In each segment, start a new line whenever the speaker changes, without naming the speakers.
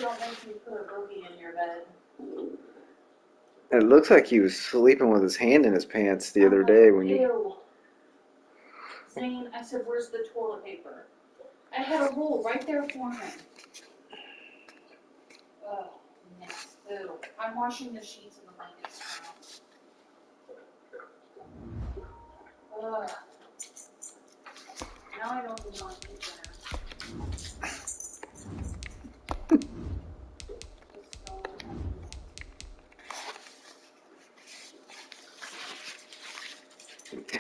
don't make me put a boogie in your bed.
It looks like he was sleeping with his hand in his pants the other day when you...
Ew. Zane, I said, where's the toilet paper? I had a roll right there for him. Ugh, nasty. Ew. I'm washing the sheets and the blankets now. Ugh. Now I don't even want to eat dinner.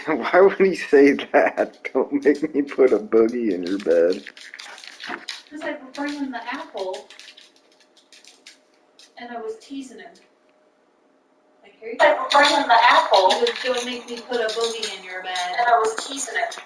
Why would he say that? Don't make me put a boogie in your bed.
Because I was bringing the apple, and I was teasing him. Like, here you go. I was bringing the apple. He goes, don't make me put a boogie in your bed. And I was teasing him.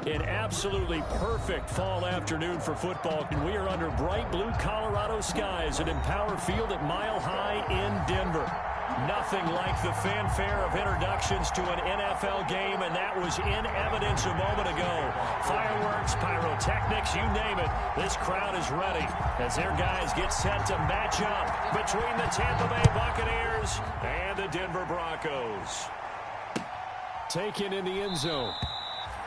An absolutely perfect fall afternoon for football, and we are under bright blue Colorado skies at Empower Field at Mile High in Denver. Nothing like the fanfare of introductions to an NFL game, and that was in evidence a moment ago. Fireworks, pyrotechnics, you name it. This crowd is ready as their guys get set to match up between the Tampa Bay Buccaneers and the Denver Broncos. Taken in the end zone.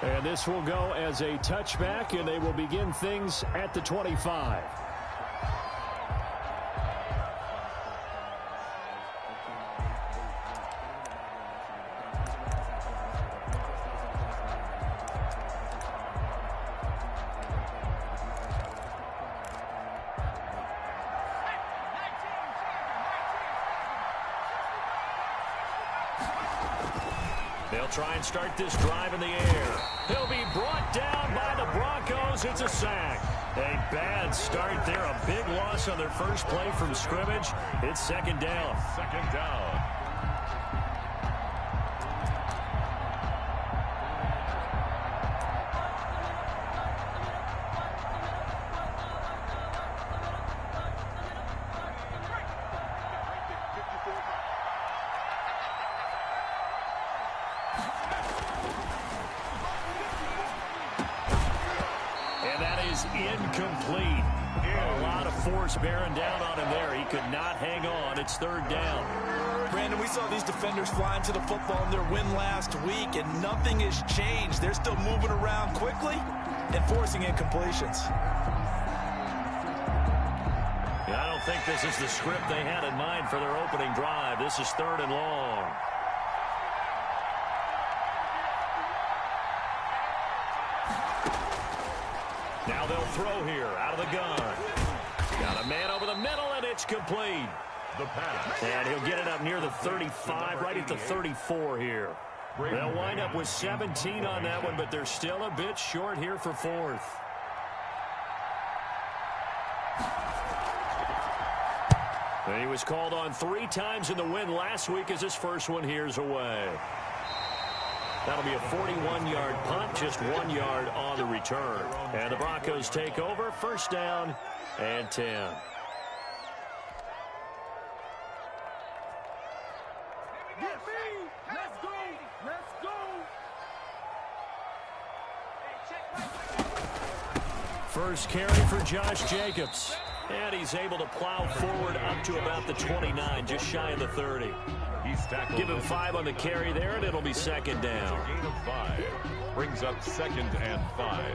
And this will go as a touchback, and they will begin things at the 25. They'll try and start this drive in the air. He'll be brought down by the Broncos. It's a sack. A bad start there. A big loss on their first play from scrimmage. It's second down. Second down. Incomplete. A lot of force bearing down on him there. He could not hang on. It's third down.
Brandon, we saw these defenders flying to the football in their win last week, and nothing has changed. They're still moving around quickly and forcing incompletions.
I don't think this is the script they had in mind for their opening drive. This is third and long. Now they'll throw here out of the gun. Got a man over the middle, and it's complete. The pass. And he'll get it up near the 35, right at the 34 here. They'll wind up with 17 on that one, but they're still a bit short here for fourth. And he was called on 3 times in the win last week as his first one here's away. That'll be a 41-yard punt, just 1 yard on the return. And the Broncos take over, first down and 10.
Get me! Let's go! Let's go!
First carry for Josh Jacobs. And he's able to plow forward up to about the 29, just shy of the 30. Give him 5 on the carry there, and it'll be second down.
A gain of 5 brings up second and 5.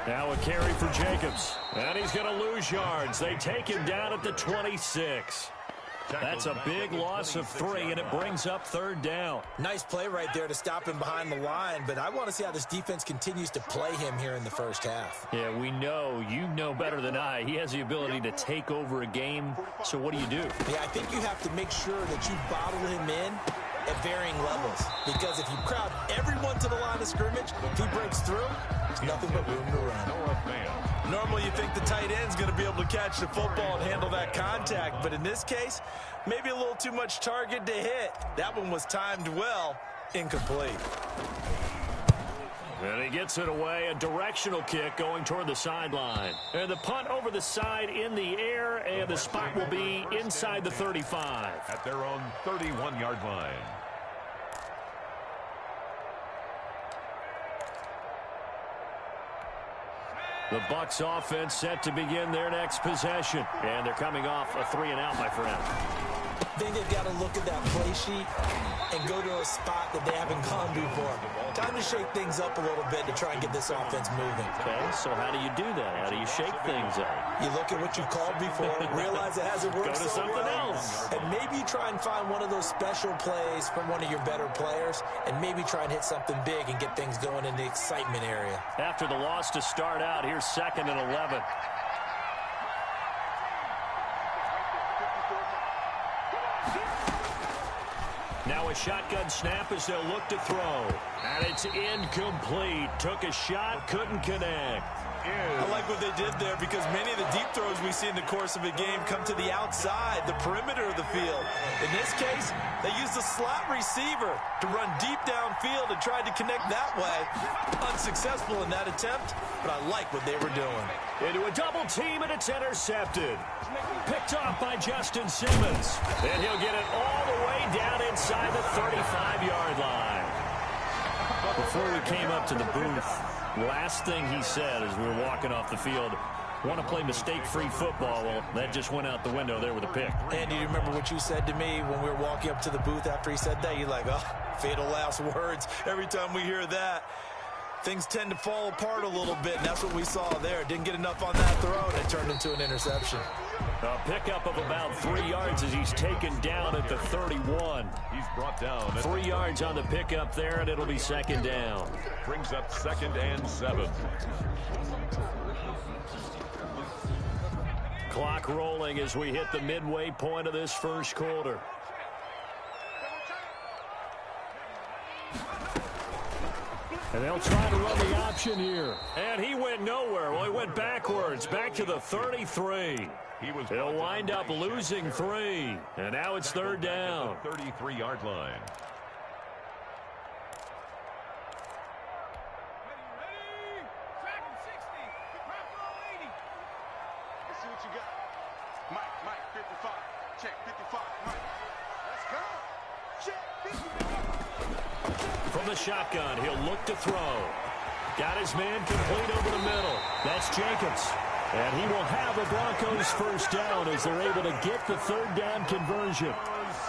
Now a carry for Jacobs. And he's going to lose yards. They take him down at the 26. That's a big loss of 3, and it brings up 3rd down.
Nice play right there to stop him behind the line, but I want to see how this defense continues to play him here in the first half.
Yeah, we know. You know better than I. He has the ability to take over a game, so what do you do?
Yeah, I think you have to make sure that you bottle him in at varying levels, because if you crowd everyone to the line of scrimmage, if he breaks through, there's nothing but room to run.
Normally you think the tight end's going to be able to catch the football and handle that contact, but in this case, maybe a little too much target to hit. That one was timed well, incomplete.
And he gets it away, a directional kick going toward the sideline. And the punt over the side in the air, and the spot will be inside the 35.
At their own 31-yard line.
The Bucs offense set to begin their next possession. And thee coming off a 3-and-out, my friend.
I think they've got to look at that play sheet and go to a spot that they haven't gone before. Time to shake things up a little bit to try and get this offense moving.
Okay, so how do you do that? How do you shake things up?
You look at what you've called before, realize it hasn't worked
Go to
so
something
well,
else.
and maybe try and find one of those special plays from one of your better players, and maybe try and hit something big and get things going in the excitement area.
After the loss to start out, here's 2nd and 11. Now a shotgun snap as they'll look to throw. And it's incomplete. Took a shot, couldn't connect.
I like what they did there because many of the deep throws we see in the course of a game come to the outside, the perimeter of the field. In this case, they used the slot receiver to run deep downfield and tried to connect that way. Unsuccessful in that attempt, but I like what they were doing.
Into a double team, and it's intercepted. Picked off by Justin Simmons. And he'll get it all the way down inside the 35-yard line. Before we came up to the booth, last thing he said as we were walking off the field, want to play mistake-free football. Well, that just went out the window there with a pick.
And do you remember what you said to me when we were walking up to the booth after he said that? You're like, oh, fatal last words. Every time we hear that, things tend to fall apart a little bit, and that's what we saw there. Didn't get enough on that throw, and it turned into an interception.
A pickup of about 3 yards as he's taken down at the 31.
He's brought down.
3 yards on the pickup there, and it'll be 2nd down.
Brings up 2nd and 7.
Clock rolling as we hit the midway point of this first quarter. And they'll try to run the option here. And he went nowhere. Well, he went backwards, back to the 33. He'll wind up losing 3. And now it's 3rd down.
33-yard line.
Ready? 2nd and 60. Purple 80.
Let's see what you got. Mike, 55. Check, 55. Mike. Let's go. Check, 55.
From the shotgun, he'll look to throw. Got his man complete over the middle. That's Jacobs. And he will have the Broncos first down as they're able to get the 3rd down conversion.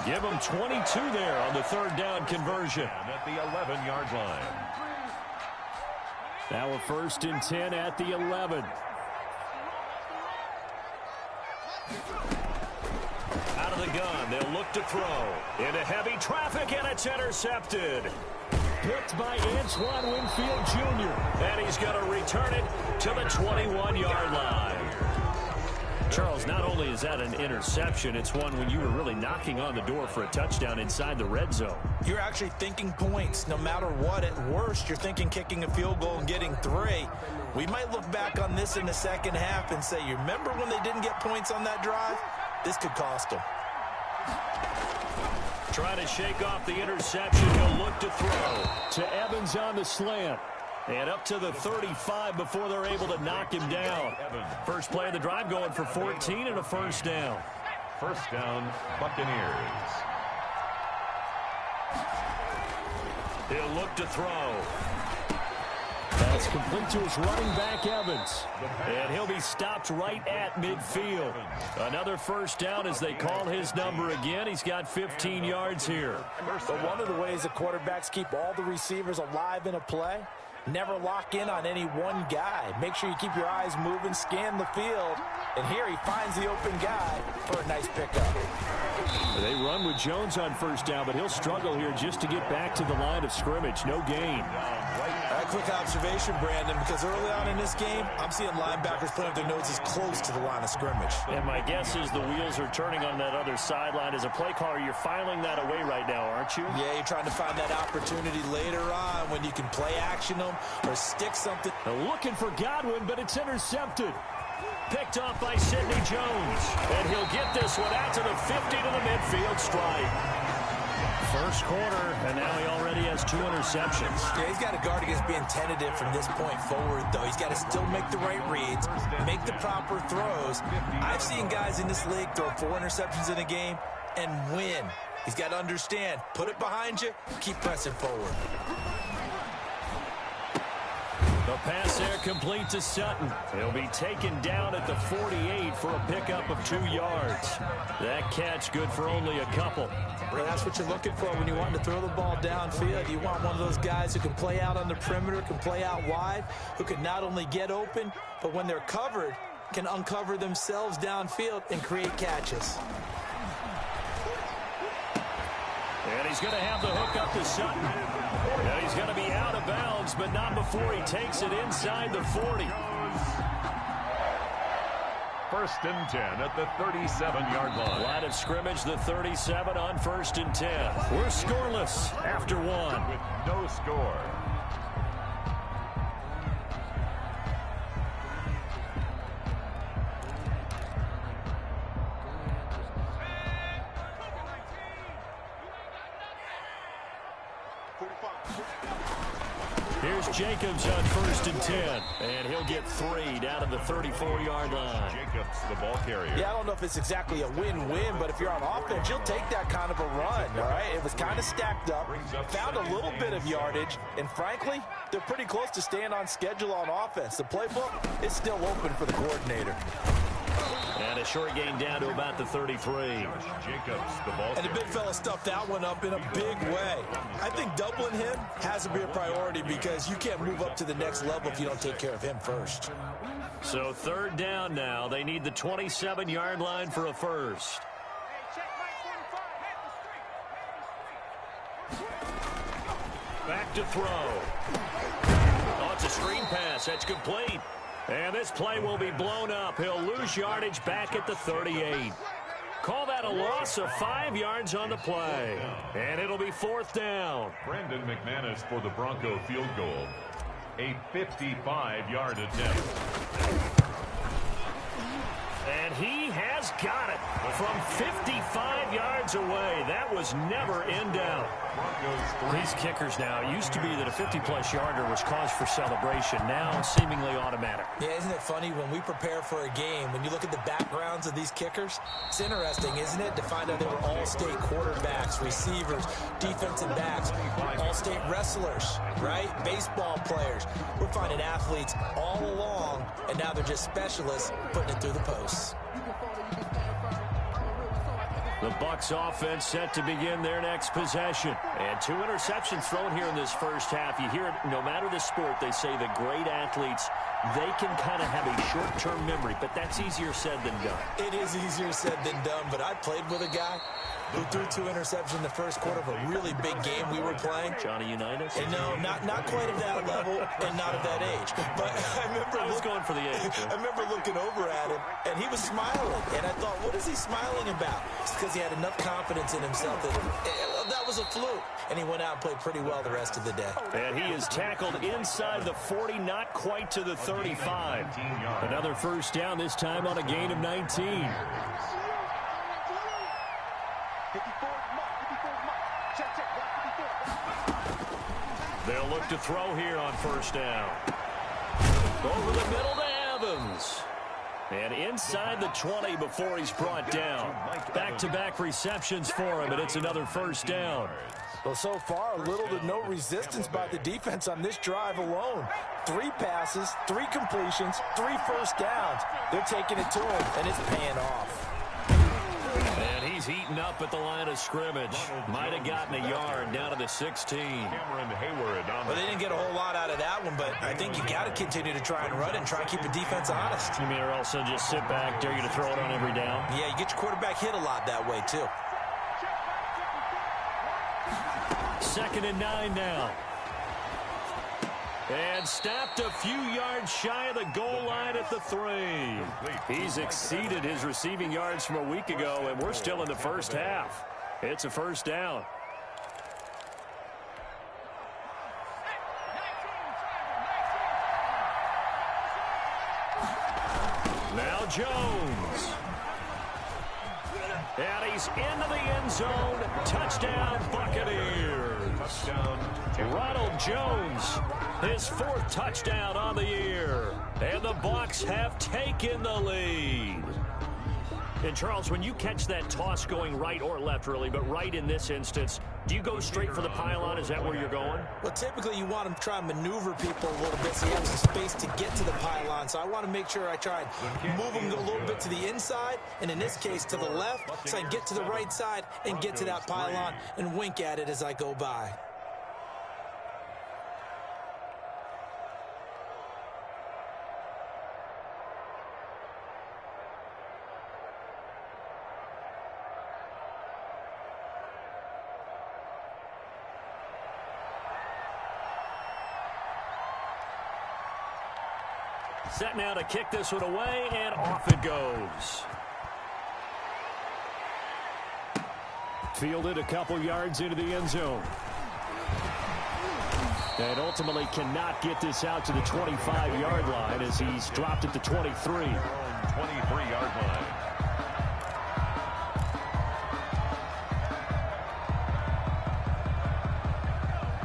Give them 22 there on the 3rd down conversion.
And at the 11-yard line.
Now a 1st and 10 at the 11. Out of the gun, they'll look to throw. Into heavy traffic, and it's intercepted. Picked by Antoine Winfield Jr. And he's going to return it to the 21-yard line. Charles, not only is that an interception, it's one when you were really knocking on the door for a touchdown inside the red zone.
You're actually thinking points no matter what. At worst, you're thinking kicking a field goal and getting 3. We might look back on this in the second half and say, you remember when they didn't get points on that drive? This could cost them.
Trying to shake off the interception. He'll look to throw to Evans on the slant. And up to the 35 before they're able to knock him down. First play of the drive going for 14 and a 1st down.
1st down, Buccaneers.
He'll look to throw. That's complete to his running back, Evans. And he'll be stopped right at midfield. Another 1st down as they call his number again. He's got 15 yards here.
But one of the ways the quarterbacks keep all the receivers alive in a play,
Never lock in on any one guy. Make sure you keep your eyes moving, scan the field. And here he finds the open guy for a nice pickup.
They run with Jones on first down, but he'll struggle here just to get back to the line of scrimmage. No gain.
A quick observation, Brandon, because early on in this game, I'm seeing linebackers putting their noses close to the line of scrimmage.
And my guess is the wheels are turning on that other sideline. As a play caller, you're filing that away right now, aren't you?
Yeah, you're trying to find that opportunity later on when you can play action them or stick something.
Looking for Godwin, but it's intercepted. Picked off by Sidney Jones. And he'll get this one out to the 50 to the midfield stripe. First quarter, and now he already has 2 interceptions.
Yeah, he's got to guard against being tentative from this point forward, though. He's got to still make the right reads, make the proper throws. I've seen guys in this league throw 4 interceptions in a game and win. He's got to understand, put it behind you, keep pressing forward.
The pass there complete to Sutton. He'll be taken down at the 48 for a pickup of 2 yards. That catch good for only a couple.
Well, that's what you're looking for when you want to throw the ball downfield. You want one of those guys who can play out on the perimeter, can play out wide, who can not only get open, but when they're covered, can uncover themselves downfield and create catches.
And he's going to have the hook up to Sutton. And he's going to be out of bounds, but not before he takes it inside the 40.
First and 10 at the 37-yard line.
Line of scrimmage, the 37 on first and 10. We're scoreless after 1.
With no score.
Here's Jacobs on first and 10, and he'll get 3 down to the 34-yard line.
Jacobs, the ball carrier.
Yeah, I don't know if it's exactly a win-win, but if you're on offense, you'll take that kind of a run, all right? It was kind of stacked up, found a little bit of yardage, and frankly, they're pretty close to staying on schedule on offense. The playbook is still open for the coordinator.
And a short gain down to about the 33.
Jacobs, the ball
And the big fella stuffed that one up in a big way. I think doubling him has to be a priority because you can't move up to the next level if you don't take care of him first.
So third down now. They need the 27-yard line for a first. Back to throw. Oh, it's a screen pass. That's complete. And this play will be blown up. He'll lose yardage back at the 38. Call that a loss of 5 yards on the play. And it'll be fourth down.
Brandon McManus for the Bronco field goal. A 55-yard attempt.
And he has got it from 55 yards away. That was never in doubt. These kickers now, it used to be that a 50-plus yarder was cause for celebration. Now seemingly automatic.
Yeah, isn't it funny when we prepare for a game, when you look at the backgrounds of these kickers, it's interesting, isn't it, to find out they were all-state quarterbacks, receivers, defensive backs, all-state wrestlers, right? Baseball players. We're finding athletes all along, and now they're just specialists putting it through the posts.
The Bucs offense set to begin their next possession. And 2 interceptions thrown here in this first half. You hear it, no matter the sport, they say the great athletes, they can kind of have a short-term memory, but that's easier said than done.
It is easier said than done, but I played with a guy who threw 2 interceptions in the first quarter of a really big game we were playing.
Johnny Unitas?
And no, not quite of that level and not of that age. But I remember
going for the age.
I remember looking over at him, and he was smiling. And I thought, what is he smiling about? It's because he had enough confidence in himself that was a fluke. And he went out and played pretty well the rest of the day.
And he is tackled inside the 40, not quite to the 35. Another first down, this time on a gain of 19. They'll look to throw here on first down. Over the middle to Evans. And inside the 20 before he's brought down. Back-to-back receptions for him, and it's another first down.
Well, so far, little to no resistance by the defense on this drive alone. 3 passes, 3 completions, 3 first downs. They're taking it to him, and it's paying off.
And he's heating up at the line of scrimmage. Might have gotten a yard down to the 16.
Well, they didn't get a whole lot out of that one, but I think you got to continue to try and run and try and keep the defense honest.
You mean, or else they'll just sit back, dare you to throw it on every down?
Yeah, you get your quarterback hit a lot that way, too.
2nd and 9 now. And stopped a few yards shy of the goal line at the 3. He's exceeded his receiving yards from a week ago, and we're still in the first half. It's a first down. Now Jones. And he's into the end zone. Touchdown, Buccaneers. Touchdown. Ronald Jones, his 4th touchdown on the year. And the Bucs have taken the lead. And, Charles, when you catch that toss going right or left, really, but right in this instance, do you go straight for the pylon? Is that where you're going?
Well, typically you want to try and maneuver people a little bit so you have some space to get to the pylon. So I want to make sure I try and move them a little bit to the inside, and in this case to the left, so I can get to the right side and get to that pylon and wink at it as I go by.
Set now to kick this one away, and off it goes. Fielded a couple yards into the end zone. And ultimately cannot get this out to the 25-yard line as he's dropped at the 23.
23-yard line.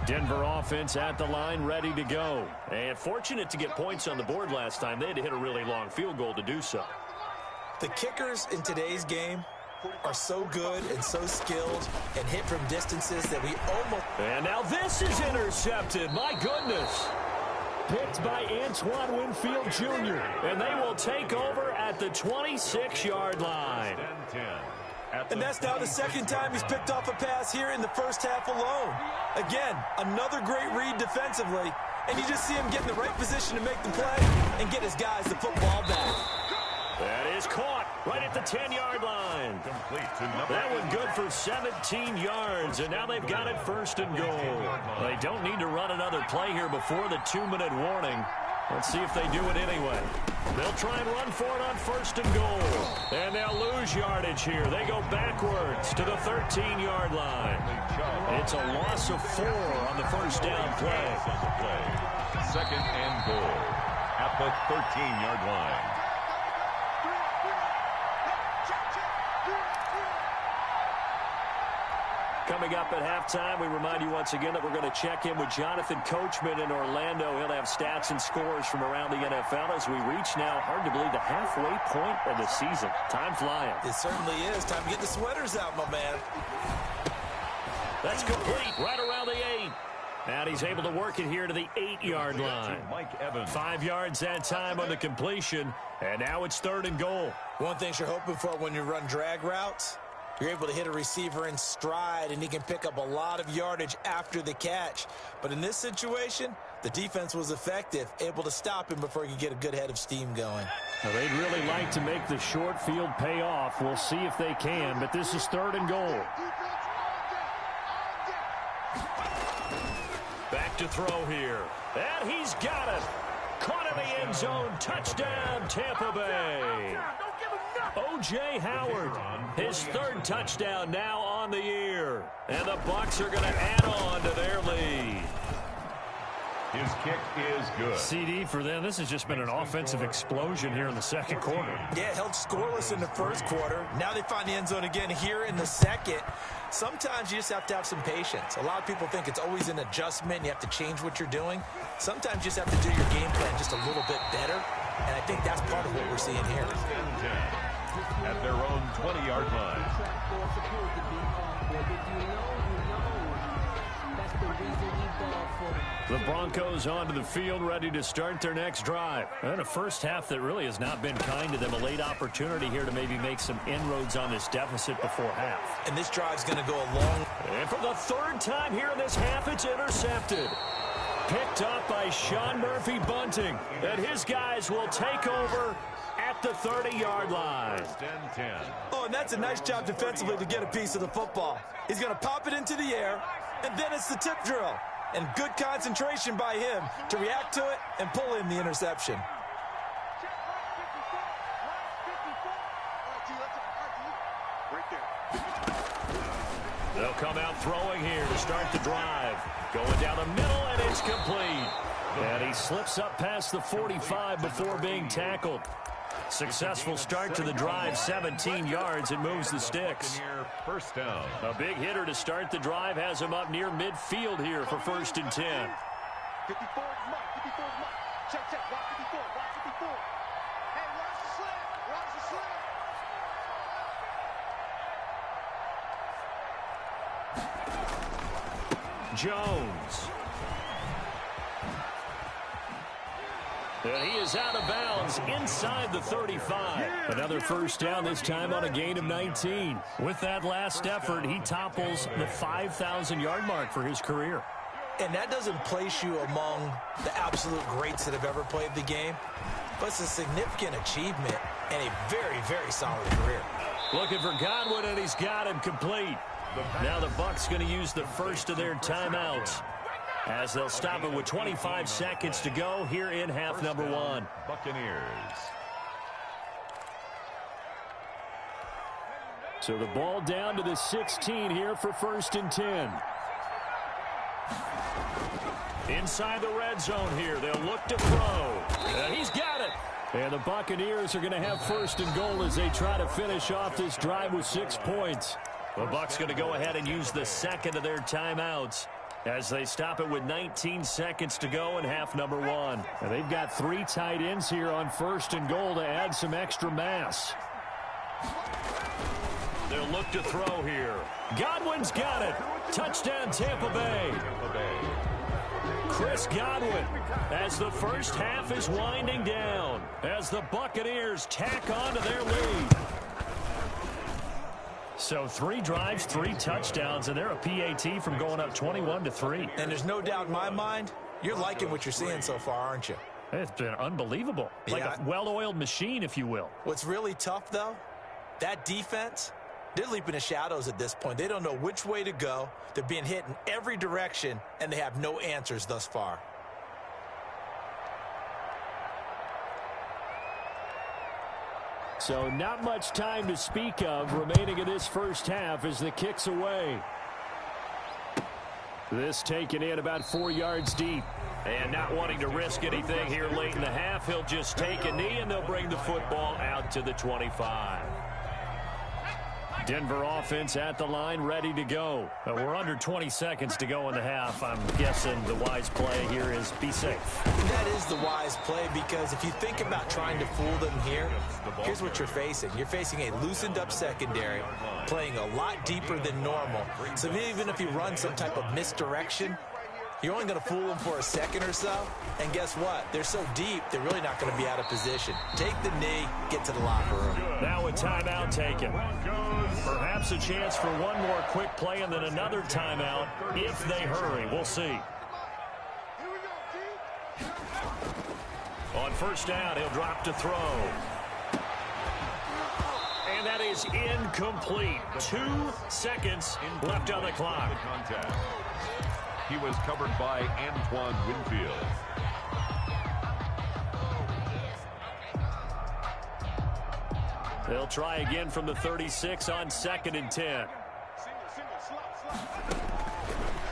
Denver offense at the line, ready to go. And fortunate to get points on the board last time. They had to hit a really long field goal to do so.
The kickers in today's game are so good and so skilled and hit from distances that we almost...
And now this is intercepted. My goodness. Picked by Antoine Winfield Jr. And they will take over at the 26-yard line.
And that's now the 2nd time he's picked off a pass here in the first half alone. Again, another great read defensively. And you just see him get in the right position to make the play and get his guys the football back.
That is caught right at the 10-yard line. That one good for 17 yards, and now they've got it 1st and goal. They don't need to run another play here before the 2-minute warning. Let's see if they do it anyway. They'll try and run for it on 1st and goal. And they'll lose yardage here. They go backwards to the 13-yard line. It's a loss of 4 on the first down play.
2nd and goal at the 13-yard line.
Coming up at halftime, we remind you once again that we're going to check in with Jonathan Coachman in Orlando. He'll have stats and scores from around the NFL as we reach now, hard to believe, the halfway point of the season. Time flying.
It certainly is. Time to get the sweaters out, my man.
That's complete right around the 8. And he's able to work it here to the 8-yard line. 5 yards that time on the completion, and now it's 3rd and goal.
One thing you're hoping for when you run drag routes, you're able to hit a receiver in stride, and he can pick up a lot of yardage after the catch. But in this situation, the defense was effective, able to stop him before he could get a good head of steam going.
Now, they'd really like to make the short field pay off. We'll see if they can, but this is 3rd and goal. Back to throw here. And he's got it. Caught in the end zone. Touchdown, Tampa Bay. O.J. Howard, his 3rd touchdown now on the year. And the Bucs are going to add on to their lead.
His kick is good.
CD for them. This has just been an offensive explosion here in the 2nd quarter.
Yeah, held scoreless in the 1st quarter. Now they find the end zone again here in the 2nd. Sometimes you just have to have some patience. A lot of people think it's always an adjustment. You have to change what you're doing. Sometimes you just have to do your game plan just a little bit better. And I think that's part of what we're seeing here.
At their own 20-yard line.
The Broncos onto the field, ready to start their next drive. And a first half that really has not been kind to them. A late opportunity here to maybe make some inroads on this deficit before half.
And this drive's going to go a long...
And for the third time here in this half, it's intercepted. Picked up by Sean Murphy-Bunting. And his guys will take over at the 30-yard line.
10-10.
Oh, and that's a nice job defensively to get a piece of the football. He's going to pop it into the air, and then it's the tip drill. And good concentration by him to react to it and pull in the interception.
They'll come out throwing here to start the drive. Going down the middle, and it's complete. And he slips up past the 45 before being tackled. Successful start to the drive, 17 yards, and moves the sticks.
First down.
A big hitter to start the drive has him up near midfield here for 1st and 10.
54 is Mike. 54 is Mike. Check, check. Watch 54. Watch 54. Hey, watch the slant. Watch the slant.
Jones. And he is out of bounds inside the 35. Another first down, this time on a gain of 19. With that last effort, he topples the 5,000-yard mark for his career.
And that doesn't place you among the absolute greats that have ever played the game, but it's a significant achievement and a very, very solid career.
Looking for Godwin, and he's got him complete. Now the Bucs going to use the first of their timeouts, as they'll stop it with 25 seconds to go here in half number 1.
Buccaneers.
So the ball down to the 16 here for 1st and 10. Inside the red zone here, they'll look to throw. And he's got it. And the Buccaneers are going to have 1st and goal as they try to finish off this drive with 6 points. The Bucs going to go ahead and use the second of their timeouts as they stop it with 19 seconds to go in half number 1. And they've got 3 tight ends here on 1st and goal to add some extra mass. They'll look to throw here. Godwin's got it. Touchdown, Tampa Bay. Chris Godwin, as the first half is winding down, as the Buccaneers tack on to their lead. So 3 drives, 3 touchdowns, and they're a PAT from going up 21-3.
And there's no doubt in my mind, you're liking what you're seeing so far, aren't you?
It's been unbelievable. Like a well-oiled machine, if you will.
What's really tough, though, that defense, they're leaping the shadows at this point. They don't know which way to go. They're being hit in every direction, and they have no answers thus far.
So not much time to speak of remaining in this first half as the kick's away. This taken in about 4 yards deep. And not wanting to risk anything here late in the half, he'll just take a knee and they'll bring the football out to the 25. Denver offense at the line, ready to go. We're under 20 seconds to go in the half. I'm guessing the wise play here is be safe.
That is the wise play, because if you think about trying to fool them here, here's what you're facing. You're facing a loosened up secondary, playing a lot deeper than normal. So even if you run some type of misdirection, you're only going to fool them for a second or so. And guess what? They're so deep, they're really not going to be out of position. Take the knee, get to the locker room.
Now a timeout taken. Perhaps a chance for one more quick play and then another timeout if they hurry. We'll see. On first down, he'll drop to throw. And that is incomplete. 2 seconds left on the clock.
He was covered by Antoine Winfield.
They'll try again from the 36 on 2nd and 10.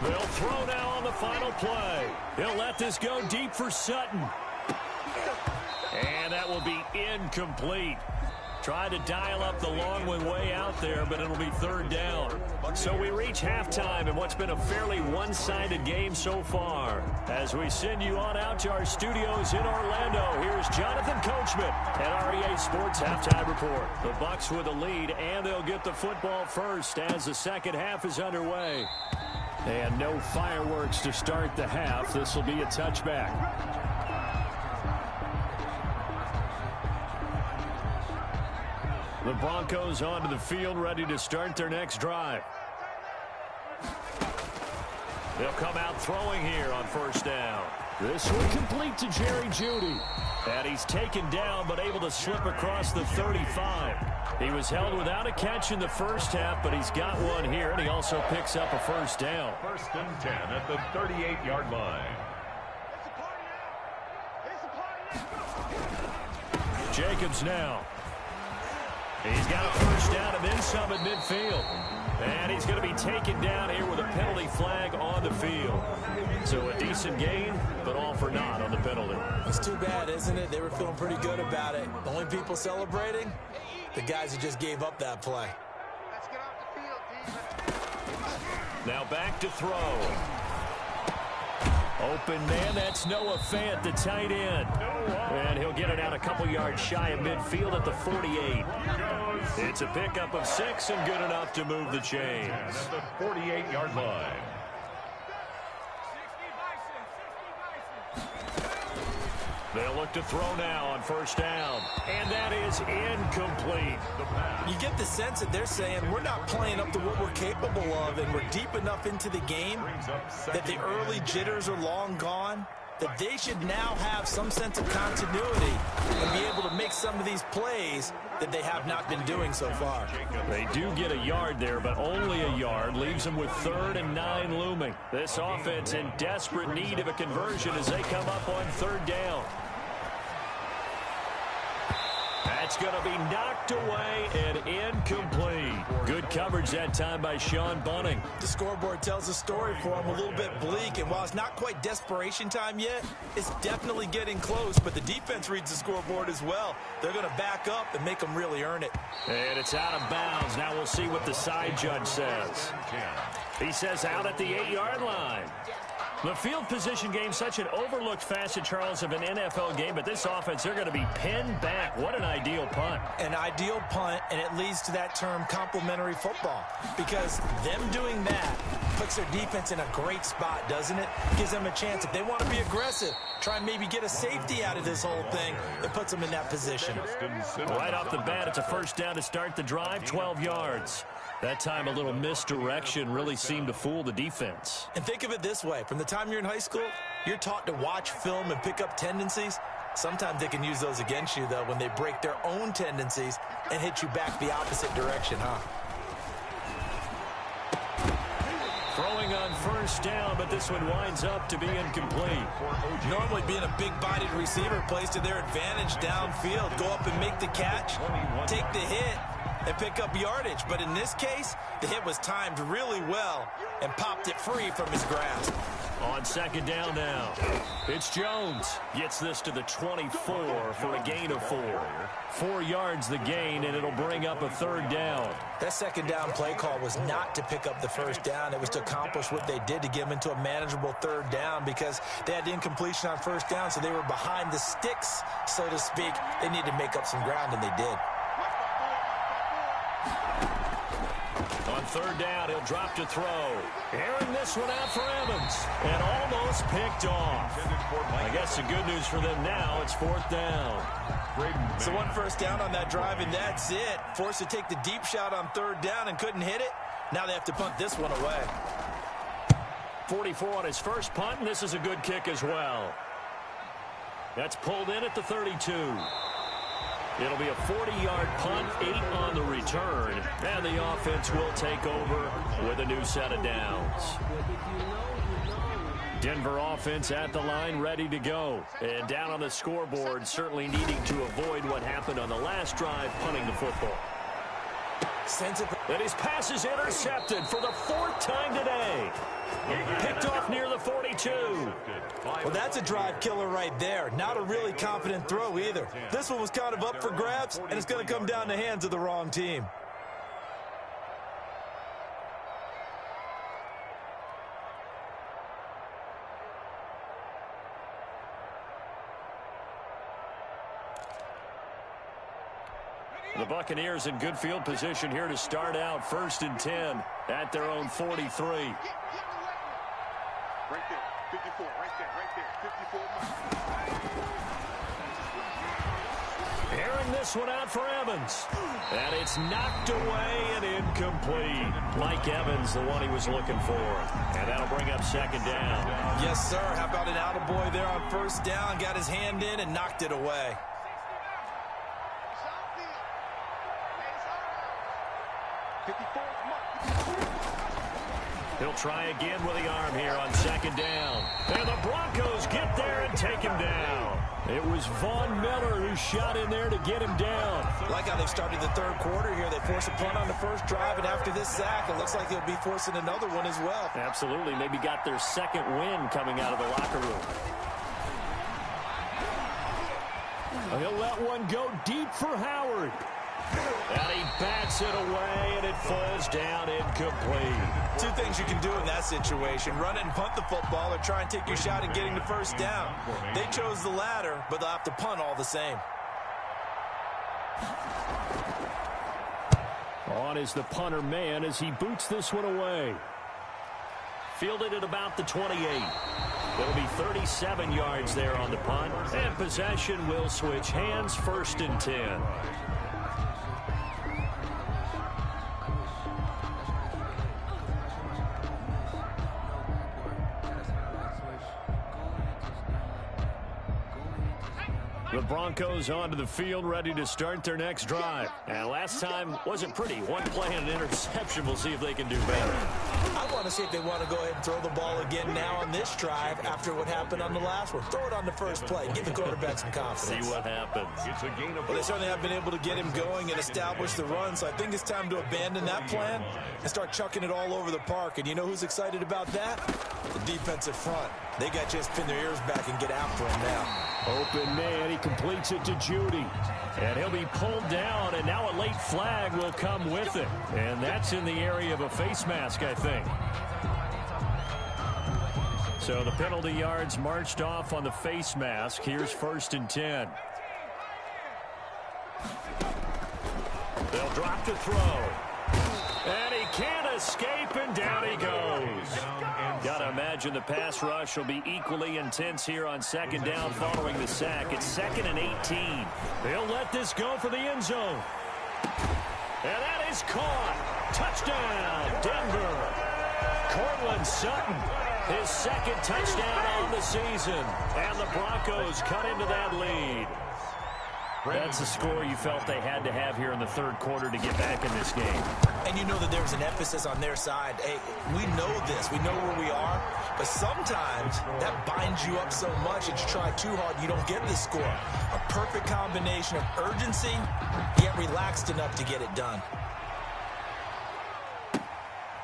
They'll throw now on the final play. He'll let this go deep for Sutton. And that will be incomplete. Try to dial up the long one way out there, but it'll be 3rd down. So we reach halftime in what's been a fairly one-sided game so far. As we send you on out to our studios in Orlando, here's Jonathan Coachman at REA Sports Halftime Report. The Bucs with a lead, and they'll get the football first as the second half is underway. And no fireworks to start the half. This will be a touchback. The Broncos onto the field, ready to start their next drive. They'll come out throwing here on first down. This one complete to Jerry Jeudy. And he's taken down, but able to slip across the 35. He was held without a catch in the first half, but he's got one here, and he also picks up a first down.
1st and 10 at the 38-yard line.
Jacobs now. He's got a first down and then some at midfield. And he's going to be taken down here with a penalty flag on the field. So a decent gain, but all for naught on the penalty.
It's too bad, isn't it? They were feeling pretty good about it. The only people celebrating, the guys who just gave up that play.
Let's get off the field, defense.
Now back to throw. Open man, that's Noah Fant, the tight end. And he'll get it out a couple yards shy of midfield at the 48. It's a pickup of 6 and good enough to move the chains.
At the 48-yard line.
They'll look to throw now on first down. And that is incomplete.
You get the sense that they're saying we're not playing up to what we're capable of, and we're deep enough into the game that the early jitters are long gone, that they should now have some sense of continuity and be able to make some of these plays that they have not been doing so far.
They do get a yard there, but only a yard. Leaves them with 3rd and 9 looming. This offense in desperate need of a conversion as they come up on 3rd down. That's going to be knocked away and incomplete. Good coverage that time by Sean Bunting.
The scoreboard tells a story for him, a little bit bleak, and while it's not quite desperation time yet, it's definitely getting close, but the defense reads the scoreboard as well. They're going to back up and make them really earn it.
And it's out of bounds. Now we'll see what the side judge says. He says out at the 8-yard line. The field position game, such an overlooked facet, Charles, of an NFL game, but this offense, they're going to be pinned back. What an ideal punt.
An ideal punt, and it leads to that term complementary football, because them doing that puts their defense in a great spot, doesn't it? Gives them a chance. If they want to be aggressive, try and maybe get a safety out of this whole thing, it puts them in that position.
Right off the bat, it's a first down to start the drive, 12 yards. That time, a little misdirection really seemed to fool the defense.
And think of it this way. From the time you're in high school, you're taught to watch film and pick up tendencies. Sometimes they can use those against you, though, when they break their own tendencies and hit you back the opposite direction, huh?
Throwing on first down, but this one winds up to be incomplete.
Normally being a big-bodied receiver plays to their advantage downfield. Go up and make the catch, take the hit, and pick up yardage. But in this case, the hit was timed really well and popped it free from his grasp.
On second down now, it's Jones. Gets this to the 24 for a gain of 4. 4 yards the gain, and it'll bring up a third down.
That second down play call was not to pick up the first down. It was to accomplish what they did to get them into a manageable third down, because they had incompletion on first down, so they were behind the sticks, so to speak. They needed to make up some ground, and they did.
On third down, he'll drop to throw. Airing this one out for Evans. And almost picked off. I guess the good news for them now, it's 4th down.
So 1 first down on that drive, and that's it. Forced to take the deep shot on third down and couldn't hit it. Now they have to punt this one away.
44 on his first punt, and this is a good kick as well. That's pulled in at the 32. It'll be a 40-yard punt, 8 on the return, and the offense will take over with a new set of downs. Denver offense at the line, ready to go. And down on the scoreboard, certainly needing to avoid what happened on the last drive, punting the football. And his pass is intercepted for the 4th time today. Picked off near the 42.
Well, that's a drive killer right there. Not a really confident throw either. This one was kind of up for grabs, and it's going to come down the hands of the wrong team.
The Buccaneers in good field position here to start out. 1st and 10 at their own 43.
Right there. 54. Right there. 54 Mike.
Airing this one out for Evans. And it's knocked away and incomplete. Mike Evans, the one he was looking for. And that'll bring up second down.
Yes, sir. How about an attaboy there on first down? Got his hand in and knocked it away.
He'll try again with the arm here on second down. And the Broncos get there and take him down. It was Von Miller who shot in there to get him down.
Like how they've started the third quarter here. They force a punt on the first drive, and after this sack, it looks like they'll be forcing another one as well.
Absolutely. Maybe got their second win coming out of the locker room. He'll let one go deep for Howard. And he bats it away, and it falls down incomplete.
Two things you can do in that situation. Run it and punt the football, or try and take your shot at getting the first down. They chose the latter, but they'll have to punt all the same.
On is the punter man as he boots this one away. Fielded at about the 28. It'll be 37 yards there on the punt. And possession will switch hands, 1st and 10. The Broncos onto the field, ready to start their next drive. And last time wasn't pretty. One play and an interception. We'll see if they can do better.
I want to see if they want to go ahead and throw the ball again now on this drive after what happened on the last one. Throw it on the first play. Give the quarterback some confidence.
See what happens.
It's a gain of
Well, they certainly have been able to get him going and establish the run, so I think it's time to abandon that plan and start chucking it all over the park. And you know who's excited about that? The defensive front. They got to just pin their ears back and get after him now.
Open man, he completes it to Judy. And he'll be pulled down, and now a late flag will come with it. And that's in the area of a face mask, I think. So the penalty yards marched off on the face mask. Here's 1st and 10. They'll drop to throw. And he can't escape, and down he goes. Got to imagine the pass rush will be equally intense here on second down following the sack. It's 2nd and 18. They'll let this go for the end zone. And that is caught. Touchdown, Denver. Cortland Sutton, his 2nd touchdown on the season. And the Broncos cut into that lead. That's a score you felt they had to have here in the third quarter to get back in this game.
And you know that there's an emphasis on their side. Hey, we know this. We know where we are. But sometimes that binds you up so much that you try too hard and you don't get this score. A perfect combination of urgency, yet relaxed enough to get it done.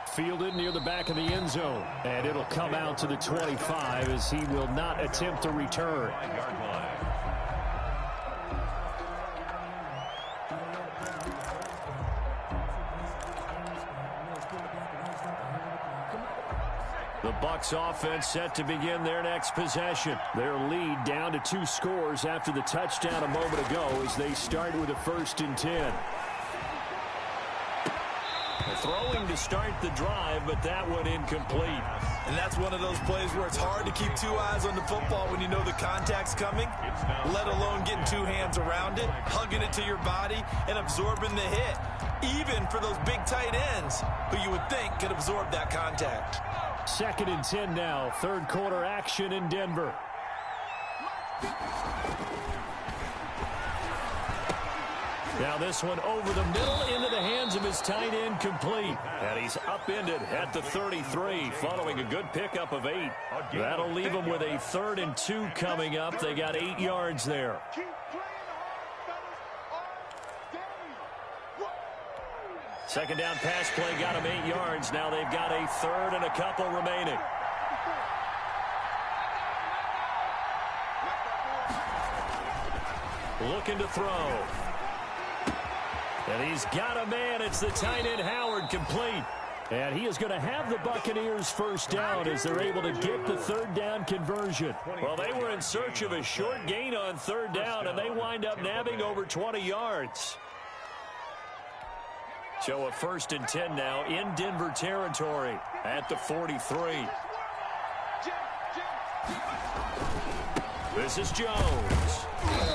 Fielded near the back of the end zone. And it'll come out to the 25 as he will not attempt to return. The Bucs offense set to begin their next possession. Their lead down to 2 scores after the touchdown a moment ago as they start with a 1st and 10. Throwing to start the drive, but that one incomplete.
And that's one of those plays where it's hard to keep 2 eyes on the football when you know the contact's coming, let alone getting 2 hands around it, hugging it to your body, and absorbing the hit. Even for those big tight ends who you would think could absorb that contact.
2nd and 10 now. Third quarter action in Denver. Now this one over the middle into the hands of his tight end, complete. And he's upended at the 33 following a good pickup of 8. That'll leave him with a 3rd and 2 coming up. They got 8 yards there. Second down pass play got him 8 yards. Now they've got a 3rd and a couple remaining. Looking to throw. And he's got a man. It's the tight end, Howard, complete. And he is going to have the Buccaneers first down as they're able to get the 3rd down conversion. Well, they were in search of a short gain on 3rd down, and they wind up nabbing over 20 yards. So a 1st and 10 now in Denver territory at the 43. This is Jones.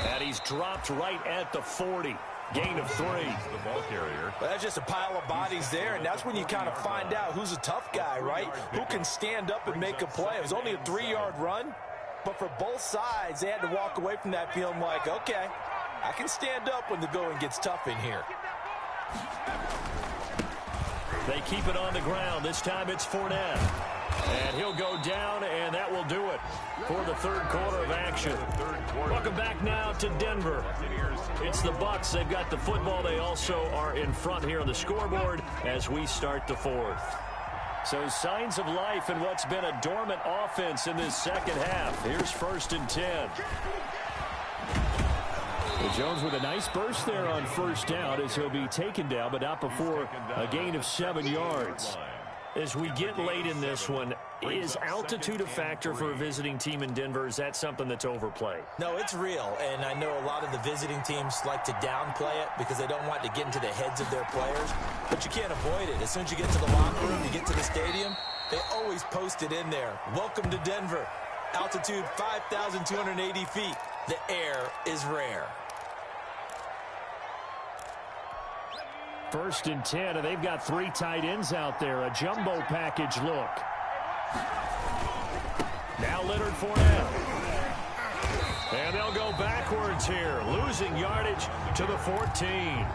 And he's dropped right at the 40. Gain of 3.
The ball carrier.
Well, that's just a pile of bodies there, and that's when you kind of find out who's a tough guy, right? Who can stand up and make a play. It was only a 3-yard run, but for both sides, they had to walk away from that feeling like, okay, I can stand up when the going gets tough in here.
They keep it on the ground. This time it's Fournette. And he'll go down, and that will do it for the third quarter of action. Welcome back now to Denver. It's the Bucs. They've got the football. They also are in front here on the scoreboard as we start the fourth. So signs of life in what's been a dormant offense in this second half. Here's 1st and 10. Well, Jones with a nice burst there on first down as he'll be taken down, but not before a gain of 7 yards. As we get late in this one, is altitude a factor for a visiting team in Denver? Is that something that's overplayed?
No, it's real, and I know a lot of the visiting teams like to downplay it because they don't want to get into the heads of their players, but you can't avoid it. As soon as you get to the locker room, you get to the stadium, they always post it in there. Welcome to Denver. Altitude 5,280 feet. The air is rare.
1st and 10, and they've got 3 tight ends out there. A jumbo package look. Now Leonard Fournette. And they'll go backwards here, losing yardage to the 14.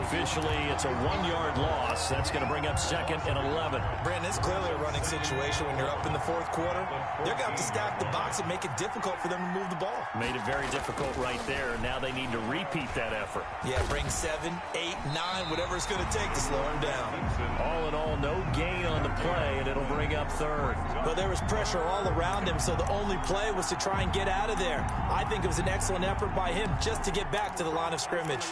Officially, it's a 1-yard loss. That's going to bring up 2nd and 11.
Brandon, it's clearly a running situation when you're up in the 4th quarter. They're going to have to stack the box and make it difficult for them to move the ball.
Made it very difficult right there. Now they need to repeat that effort.
Yeah, bring 7, 8, 9, whatever it's going to take to slow them down.
All in all, no gain on the play, and it'll bring up 3rd.
But there was pressure all around him, so the only play was to try and get out of there. I think it was an excellent effort by him just to get back to the line of scrimmage.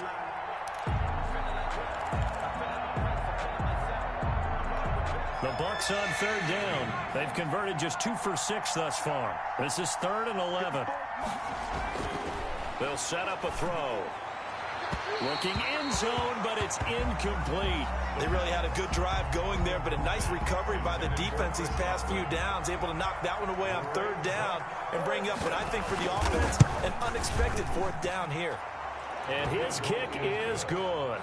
The Bucs on 3rd down. They've converted just 2 for 6 thus far. This is 3rd and 11. They'll set up a throw. Looking end zone, but it's incomplete.
They really had a good drive going there, but a nice recovery by the defense these past few downs, able to knock that one away on 3rd down and bring up what I think for the offense, an unexpected 4th down here.
And his kick is good.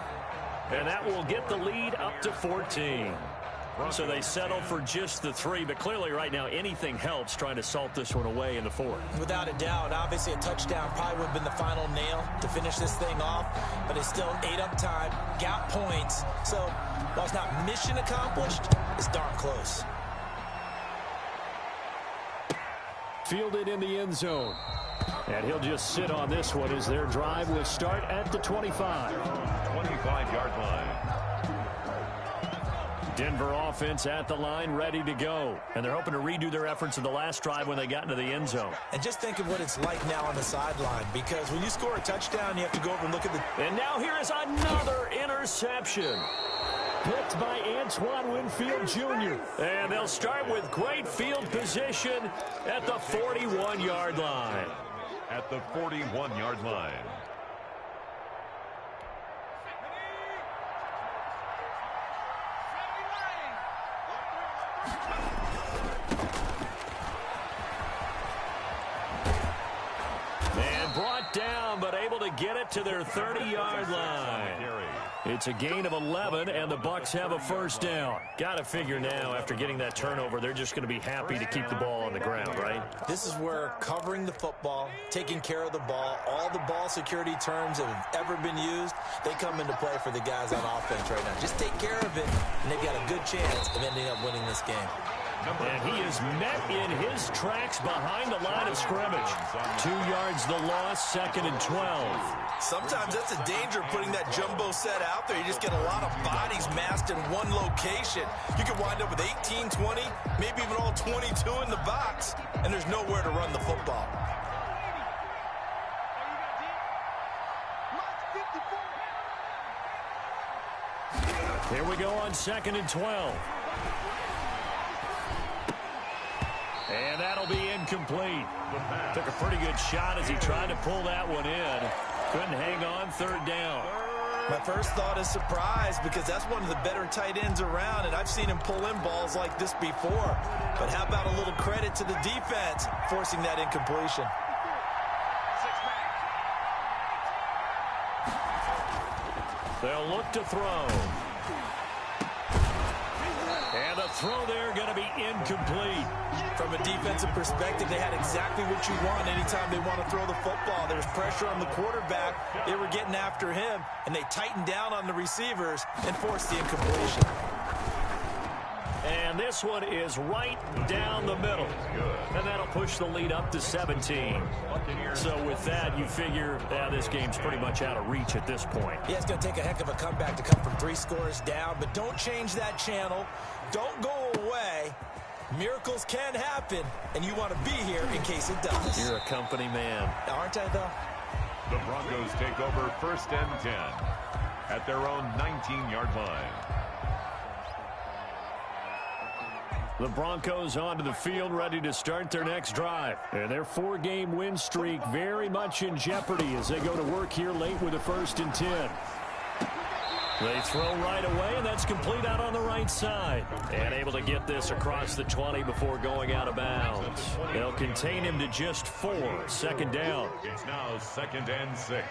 And that will get the lead up to 14. So they settle for just the 3, but clearly right now anything helps trying to salt this one away in the 4th.
Without a doubt, obviously a touchdown probably would have been the final nail to finish this thing off, but it's still ate up time, got points. So while it's not mission accomplished, it's darn close.
Fielded in the end zone. And he'll just sit on this one as their drive will start at the 25.
25-yard line.
Denver offense at the line, ready to go. And they're hoping to redo their efforts in the last drive when they got into the end zone.
And just think of what it's like now on the sideline, because when you score a touchdown, you have to go over and look at the...
And now here is another interception. Picked by Antoine Winfield Jr. And they'll start with great field position at the 41-yard line.
At the 41-yard line.
And brought down, but able to get it to their 30-yard line. It's a gain of 11, and the Bucs have a 1st down. Got to figure now, after getting that turnover, they're just going to be happy to keep the ball on the ground, right?
This is where covering the football, taking care of the ball, all the ball security terms that have ever been used, they come into play for the guys on offense right now. Just take care of it, and they've got a good chance of ending up winning this game.
And he is met in his tracks behind the line of scrimmage. 2 yards the loss, 2nd and 12.
Sometimes that's a danger putting that jumbo set out there. You just get a lot of bodies massed in one location. You could wind up with 18, 20, maybe even all 22 in the box, and there's nowhere to run the football.
Here we go on 2nd and 12. And that'll be incomplete. Took a pretty good shot as he tried to pull that one in. Couldn't hang on, 3rd down.
My first thought is surprise because that's one of the better tight ends around, and I've seen him pull in balls like this before. But how about a little credit to the defense forcing that incompletion?
They'll look to throw. And the throw there going to be incomplete.
From a defensive perspective, they had exactly what you want anytime they want to throw the football. There's pressure on the quarterback. They were getting after him, and they tightened down on the receivers and forced the incompletion.
And this one is right down the middle. And that'll push the lead up to 17. So with that, you figure this game's pretty much out of reach at this point.
Yeah, it's going to take a heck of a comeback to come from 3 scores down, but don't change that channel. Don't go away. Miracles can happen, and you want to be here in case it does.
You're a company man.
Aren't I, though?
The Broncos take over 1st and 10 at their own 19-yard line.
The Broncos onto the field, ready to start their next drive. And their 4-game win streak very much in jeopardy as they go to work here late with a 1st and 10. They throw right away, and that's complete out on the right side. And able to get this across the 20 before going out of bounds. They'll contain him to just 4. 2nd down.
It's now 2nd and 6.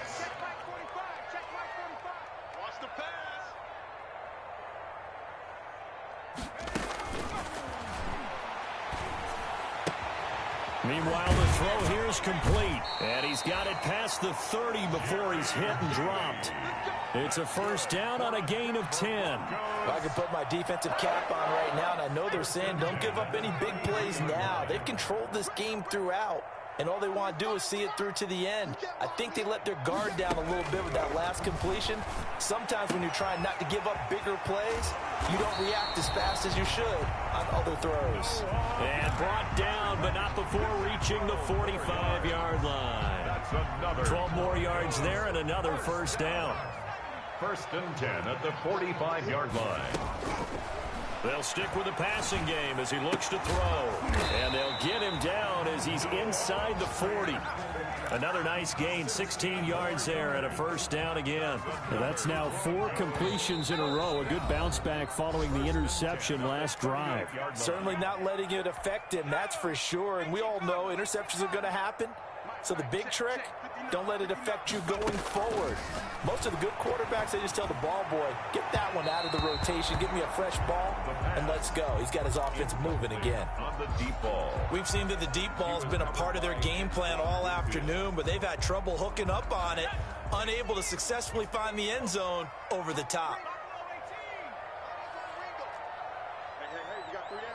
Watch the pass.
Meanwhile, the throw here is complete. And he's got it past the 30 before he's hit and dropped. It's a 1st down on a gain of 10.
I can put my defensive cap on right now, and I know they're saying don't give up any big plays now. They've controlled this game throughout, and all they want to do is see it through to the end. I think they let their guard down a little bit with that last completion. Sometimes when you're trying not to give up bigger plays, you don't react as fast as you should on other throws.
And brought down, but not before reaching the 45-yard line.
That's another
12 more yards there and another 1st down.
1st and 10 at the 45-yard line.
They'll stick with the passing game as he looks to throw. And they'll get him down as he's inside the 40. Another nice gain, 16 yards there and a 1st down again. Well, that's now 4 completions in a row. A good bounce back following the interception last drive.
Certainly not letting it affect him, that's for sure. And we all know interceptions are going to happen. So the big trick, don't let it affect you going forward. Most of the good quarterbacks, they just tell the ball boy, get that one out of the rotation, give me a fresh ball, and let's go. He's got his offense moving again.
On the deep ball.
We've seen that the deep ball has been a part of their game plan all afternoon, but they've had trouble hooking up on it, unable to successfully find the end zone over the top.
Hey, you got 3 down.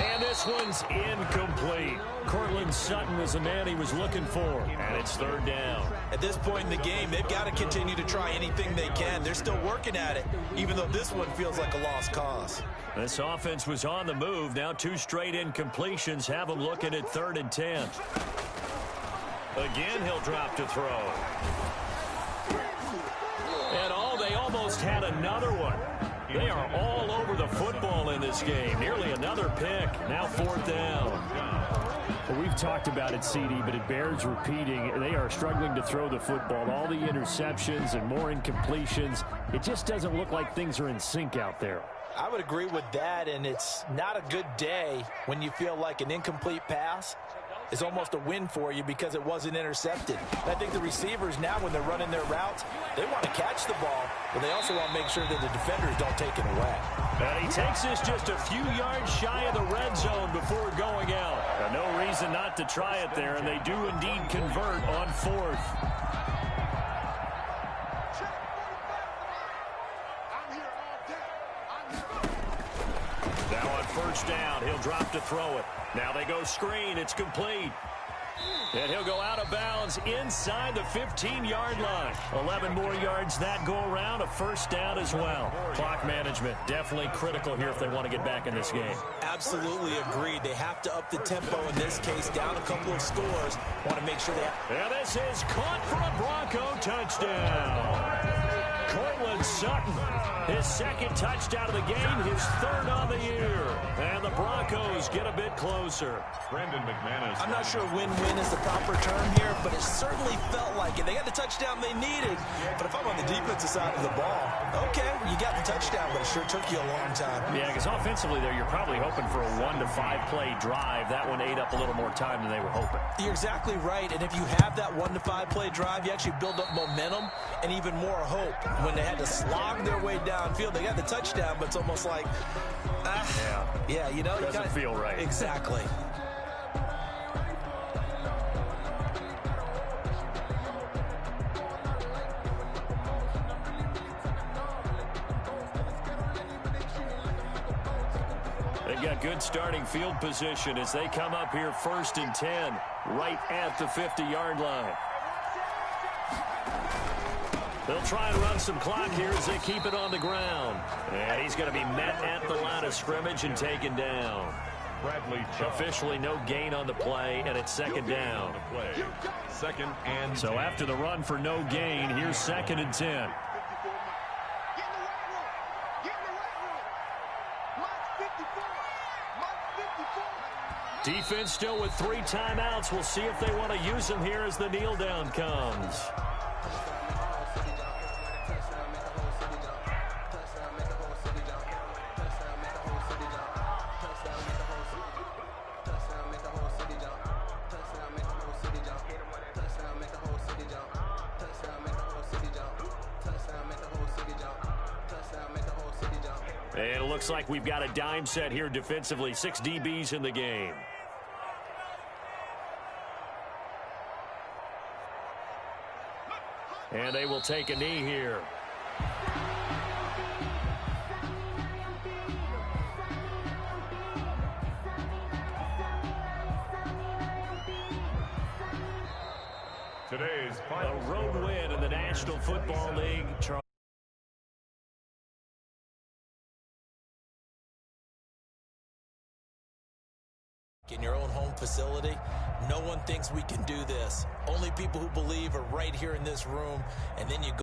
And this one's incomplete. Cortland Sutton was the man he was looking for. And it's 3rd down.
At this point in the game, they've got to continue to try anything they can. They're still working at it, even though this one feels like a lost cause.
This offense was on the move. Now 2 straight incompletions have them looking at 3rd and 10. Again, he'll drop to throw. And they almost had another one. They are all over the football in this game. Nearly another pick. Now 4th down. Well, we've talked about it, CD, but it bears repeating. They are struggling to throw the football. All the interceptions and more incompletions. It just doesn't look like things are in sync out there.
I would agree with that, and it's not a good day when you feel like an incomplete pass is almost a win for you because it wasn't intercepted. And I think the receivers now, when they're running their routes, they want to catch the ball, but they also want to make sure that the defenders don't take it away.
And he takes this just a few yards shy of the red zone before going out. No reason not to try it there, and they do indeed convert on 4th. Now on 1st down, he'll drop to throw it. Now they go screen. It's complete. And he'll go out of bounds inside the 15-yard line. 11 more yards that go around. A 1st down as well. Clock management definitely critical here if they want to get back in this game.
Absolutely agreed. They have to up the tempo in this case. Down a couple of scores. Want to make sure they have...
And this is caught for a Bronco touchdown. Cortland Sutton, his second touchdown of the game, his third on the year. And the Broncos get a bit closer.
Brendan McManus.
I'm not sure win-win is the proper term here, but it certainly felt like it. They got the touchdown they needed, but if I'm on the defensive side of the ball, okay, you got the touchdown, but it sure took you a long time.
Yeah, because offensively there, you're probably hoping for a 1 to 5 play drive. That one ate up a little more time than they were hoping.
You're exactly right, and if you have that 1 to 5 play drive, you actually build up momentum and even more hope. When they had to slog their way downfield, they got the touchdown, but it's almost like, yeah, you know,
doesn't feel right.
Exactly.
They've got good starting field position as they come up here 1st and 10, right at the 50-yard line. They'll try and run some clock here as they keep it on the ground. And he's going to be met at the line of scrimmage and taken down.
Bradley
Officially no gain on the play, and it's 2nd down.
Second and
So
10.
after the run for no gain, here's 2nd and 10. Defense still with 3 timeouts. We'll see if they want to use them here as the kneel down comes. And it looks like we've got a dime set here defensively. 6 DBs in the game. And they will take a knee here.
Today's
A
final
road
score.
win in the National Football League.
In your own home facility, no one thinks we can do this. Only people who believe are right here in this room, and then you go